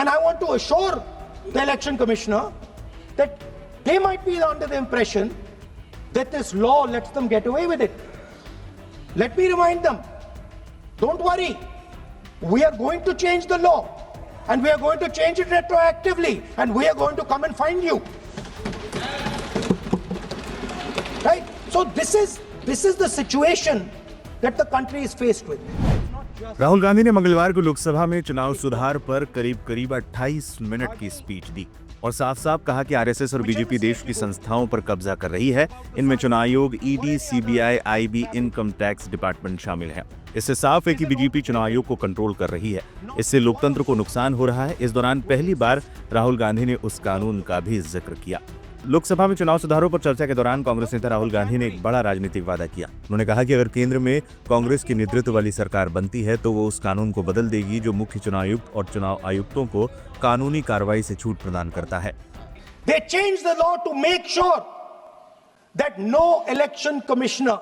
And I want to assure the election commissioner that they might be under the impression that this law lets them get away with it. Let me remind them, don't worry, we are going to change the law and we are going to change it retroactively and we are going to come and find you. Right? So this is the situation that the country is faced with. Rahul Gandhi ने मंगलवार को लोकसभा में चुनाव सुधार पर करीब 28 minute की speech दी और साफ साफ कहा कि आरएसएस और बीजेपी देश की संस्थाओं पर कब्जा कर रही है। इनमें चुनाव आयोग, ED, CBI, IB, income tax department शामिल है। इससे साफ है कि बीजेपी चुनाव आयोग को कंट्रोल कर रही है। इससे लोकतंत्र को नुकसान हो रहा है। इस दौरान पहली बार राहुल गांधी ने उस कानून का भी जिक्र किया। लोकसभा में चुनाव सुधारों पर चर्चा के दौरान कांग्रेस नेता राहुल गांधी ने एक बड़ा राजनीतिक वादा किया। उन्होंने कहा कि अगर केंद्र में कांग्रेस की नेतृत्व वाली सरकार बनती है तो वो उस कानून को बदल देगी जो मुख्य चुनाव आयुक्त और चुनाव आयुक्तों को कानूनी कार्रवाई से छूट प्रदान करता है। They changed the law to make sure that no election commissioner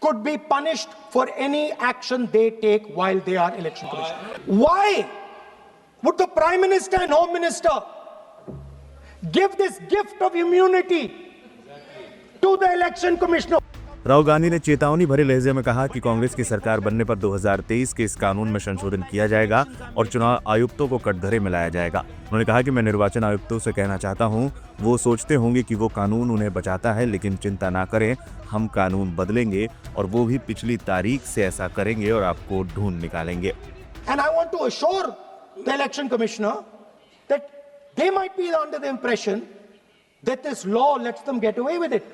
could be punished for any action they take while they are election commissioner. Why would the Prime Minister and Home Minister give this gift of immunity to the election commissioner? Rahul Gandhi ने चेतावनी भरे लहजे में कहा कि कांग्रेस की सरकार बनने पर 2023 के इस कानून में संशोधन किया जाएगा और चुनाव आयुक्तों को कटघरे में लाया जाएगा। उन्होंने कहा कि मैं निर्वाचन आयुक्तों से कहना चाहता हूं, वो सोचते होंगे कि वो कानून उन्हें बचाता है, लेकिन चिंता ना करें, हम कानून बदलेंगे और वो भी पिछली तारीख से ऐसा करेंगे और आपको ढूंढ निकालेंगे। And I want to assure the election commissioner that they might be under the impression that this law lets them get away with it.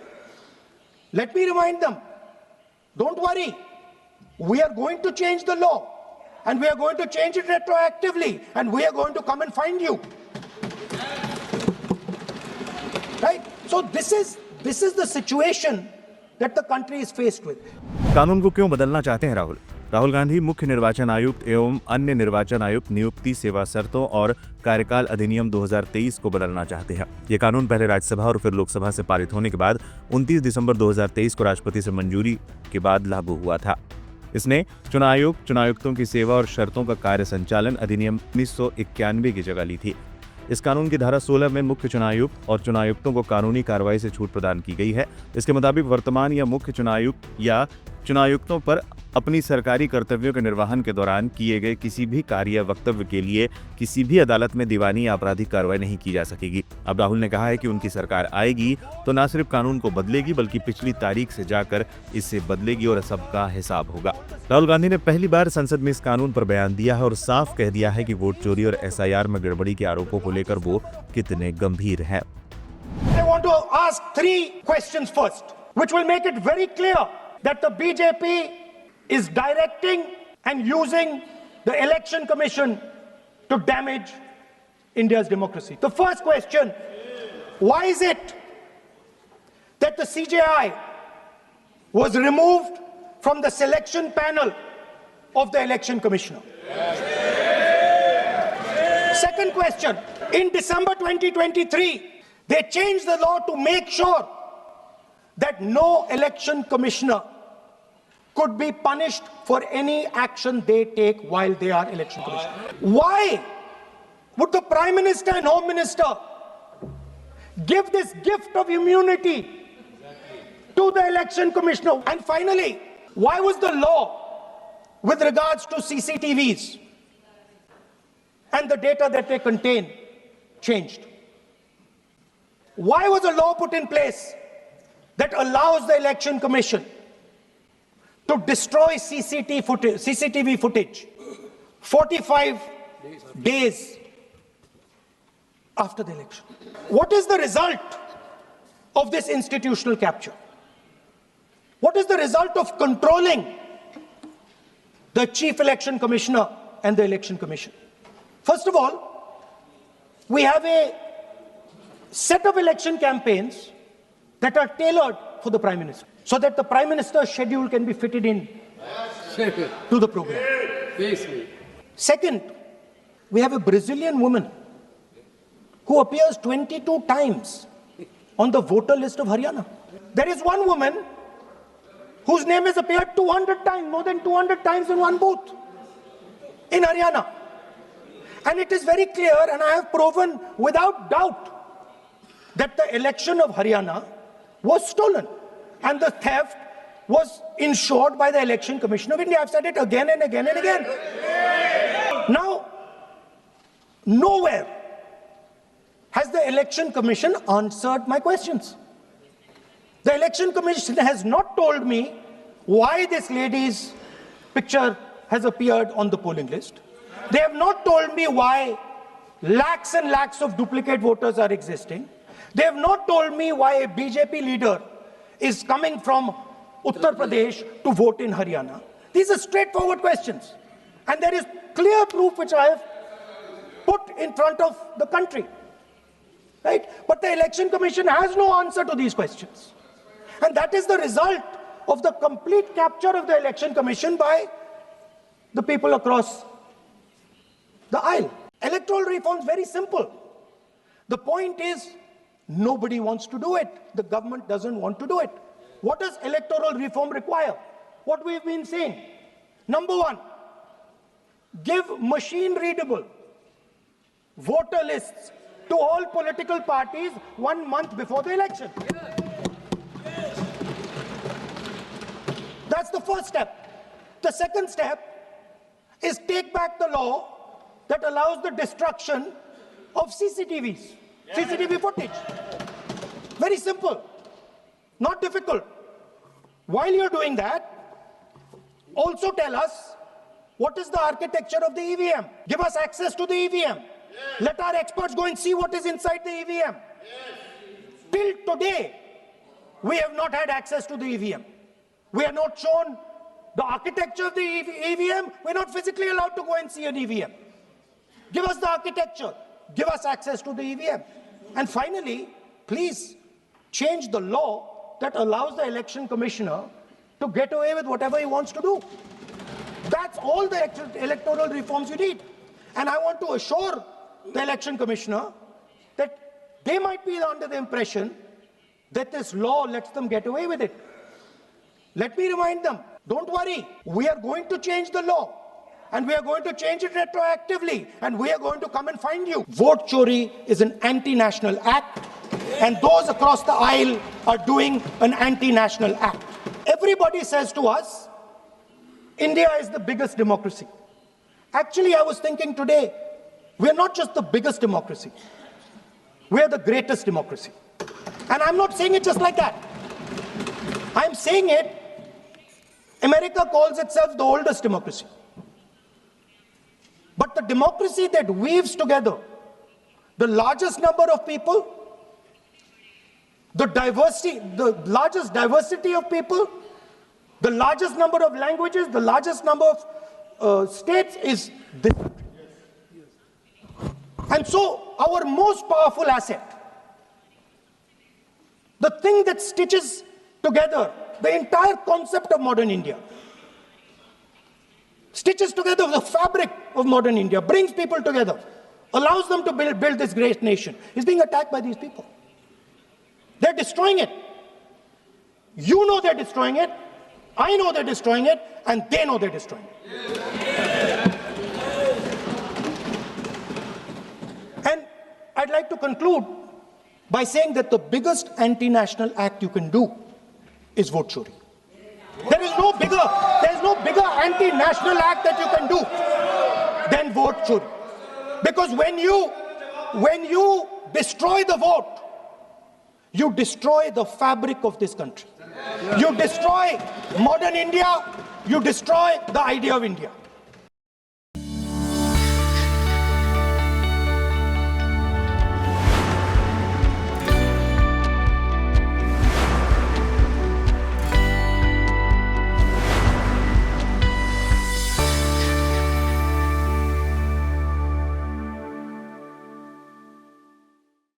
Let me remind them, don't worry, we are going to change the law and we are going to change it retroactively and we are going to come and find you. Right? So this is the situation that the country is faced with. कानून को क्यों बदलना चाहते हैं राहुल गांधी मुख्य निर्वाचन आयुक्त एवं अन्य निर्वाचन आयुक्त नियुक्ति, सेवा शर्तों और कार्यकाल अधिनियम 2023 को बदलना चाहते हैं। ये कानून पहले राज्यसभा और फिर लोकसभा से पारित होने के बाद 29 दिसंबर 2023 को राष्ट्रपति से मंजूरी के बाद लागू हुआ था। इसने चुनाव आयोग, चुनाव आयुक्तों की सेवा और शर्तों का कार्य संचालन अधिनियम 1991 की जगह ली थी। इस कानून की धारा 16 में मुख्य चुनाव आयुक्त और चुनाव आयुक्तों को कानूनी कार्रवाई से छूट प्रदान की गई है। इसके मुताबिक वर्तमान या मुख्य चुनाव आयुक्त या चुनाव आयुक्तों पर अपनी सरकारी कर्तव्यों के निर्वहन के दौरान किए गए किसी भी कार्य या वक्तव्य के लिए किसी भी अदालत में दीवानी या आपराधिक कार्रवाई नहीं की जा सकेगी। अब राहुल ने कहा है कि उनकी सरकार आएगी तो न सिर्फ कानून को बदलेगी बल्कि पिछली तारीख से जाकर इससे बदलेगी और सबका हिसाब होगा। राहुल गांधी ने पहली बार संसद में इस कानून पर बयान दिया है और साफ कह दिया है कि वोट चोरी और SIR में गड़बड़ी के आरोपों को लेकर वो कितने गंभीर हैं। I want to ask 3 questions first, which will make it very clear that the BJP is directing and using the election commission to damage India's democracy. The first question, why is it that the CJI was removed from the selection panel of the election commissioner? Second question, in December 2023, they changed the law to make sure that no election commissioner could be punished for any action they take while they are election commissioner. Why would the Prime Minister and Home Minister give this gift of immunity to the election commissioner? And finally, why was the law with regards to CCTVs and the data that they contain changed? Why was a law put in place that allows the election commission to destroy CCTV footage 45 days after the election? What is the result of this institutional capture? What is the result of controlling the Chief Election Commissioner and the Election Commission? First of all, we have a set of election campaigns that are tailored for the Prime Minister, so that the Prime Minister's schedule can be fitted in to the program. Second, we have a Brazilian woman who appears 22 times on the voter list of Haryana. There is one woman whose name has appeared 200 times, more than 200 times in one booth in Haryana. And it is very clear, and I have proven without doubt, that the election of Haryana was stolen. And the theft was ensured by the Election Commission of India. I've said it again and again and again. Now, nowhere has the Election Commission answered my questions. The Election Commission has not told me why this lady's picture has appeared on the polling list. They have not told me why lakhs and lakhs of duplicate voters are existing. They have not told me why a BJP leader is coming from Uttar Pradesh to vote in Haryana. These are straightforward questions. And there is clear proof which I have put in front of the country. Right? But the Election Commission has no answer to these questions. And that is the result of the complete capture of the Election Commission by the people across the aisle. Electoral reform is very simple. The point is, nobody wants to do it. The government doesn't want to do it. What does electoral reform require? What we've been saying. Number one, give machine-readable voter lists to all political parties 1 month before the election. That's the first step. The second step is take back the law that allows the destruction of CCTVs, CCTV footage. Very simple, not difficult. While you're doing that, also tell us what is the architecture of the EVM. Give us access to the EVM. Let our experts go and see what is inside the EVM. Till today, we have not had access to the EVM. We are not shown the architecture of the EVM. We're not physically allowed to go and see an EVM. Give us the architecture. Give us access to the EVM. And finally, please change the law that allows the election commissioner to get away with whatever he wants to do. That's all the electoral reforms you need. And I want to assure the election commissioner that they might be under the impression that this law lets them get away with it. Let me remind them, don't worry, we are going to change the law. And we are going to change it retroactively. And we are going to come and find you. Vote chori is an anti-national act. And those across the aisle are doing an anti-national act. Everybody says to us, India is the biggest democracy. Actually, I was thinking today, we're not just the biggest democracy. We're the greatest democracy. And I'm not saying it just like that. I'm saying it, America calls itself the oldest democracy. But the democracy that weaves together the largest number of people, the largest diversity of people, the largest number of languages, the largest number of states is this country. And so our most powerful asset, the thing that stitches together the entire concept of modern India, stitches together the fabric of modern India, brings people together, allows them to build this great nation, is being attacked by these people. They're destroying it. You know they're destroying it, I know they're destroying it, and they know they're destroying it. And I'd like to conclude by saying that the biggest anti-national act you can do is vote chori. There is no bigger anti-national act that you can do than vote chori. Because when you destroy the vote, you destroy the fabric of this country. You destroy modern India, you destroy the idea of India.